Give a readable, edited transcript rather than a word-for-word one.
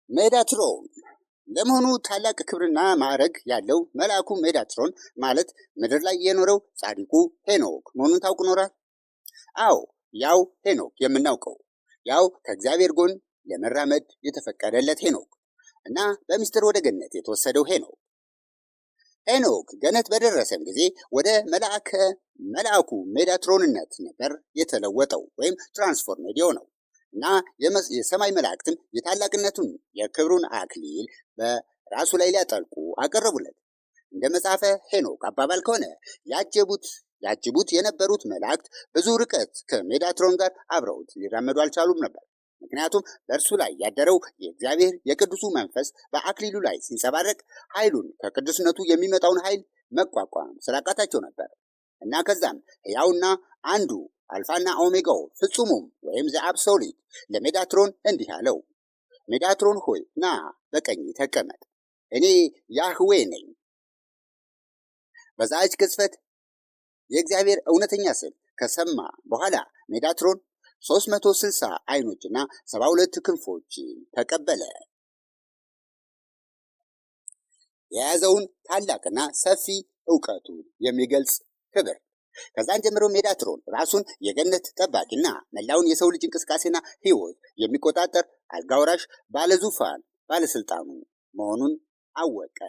ሜዳትሮን ለመሆኑ ታላቅ ክብርና ማዕረግ ያለው መልአኩ ሜዳትሮን ማለት ምድር ላይ የኖረው ጻድቁ ሄኖክ መሆኑን ታውቁ ኖራል? አዎ፣ ያው ሄኖክ የምናውቀው ያው ከእግዚአብሔር ጎን ለመራመድ የተፈቀደለት ሄኖክ እና በምስጢር ወደ ገነት የተወሰደው ሄኖክ ገነት በደረሰም ጊዜ ወደ መልአኩ ሜዳትሮንነት ነበር የተለወጠው ወይም ትራንስፎርሜድ የሆነው እና የሰማይ መላእክትም የታላቅነቱን የክብሩን አክሊል በራሱ ላይ ሊያጠልቁ አቀረቡለት። እንደ መጽሐፈ ሄኖክ አባባል ከሆነ ያጅቡት የነበሩት መላእክት ብዙ ርቀት ከሜዳትሮን ጋር አብረውት ሊራመዱ አልቻሉም ነበር። ምክንያቱም በእርሱ ላይ ያደረው የእግዚአብሔር የቅዱሱ መንፈስ በአክሊሉ ላይ ሲንጸባረቅ ኃይሉን ከቅዱስነቱ የሚመጣውን ኃይል መቋቋም ስላቃታቸው ነበር እና ከዛም ሕያውና አንዱ አልፋና ኦሜጋው ፍጹሙም ወይም ዘአብሶሊት ለሜዳትሮን እንዲህ አለው፣ ሜዳትሮን ሆይ ና በቀኝ ተቀመጥ፣ እኔ ያህዌ ነኝ። በዛች ቅጽበት የእግዚአብሔር እውነተኛ ስም ከሰማ በኋላ ሜዳትሮን 360 አይኖችና 72 ክንፎች ተቀበለ። የያዘውን ታላቅና ሰፊ ዕውቀቱን የሚገልጽ ክብር። ከዛን ጀምሮ ሜዳትሮን ራሱን የገነት ጠባቂና መላውን የሰው ልጅ እንቅስቃሴና ሕይወት የሚቆጣጠር አልጋ ወራሽ ባለዙፋን ባለስልጣኑ መሆኑን አወቀ።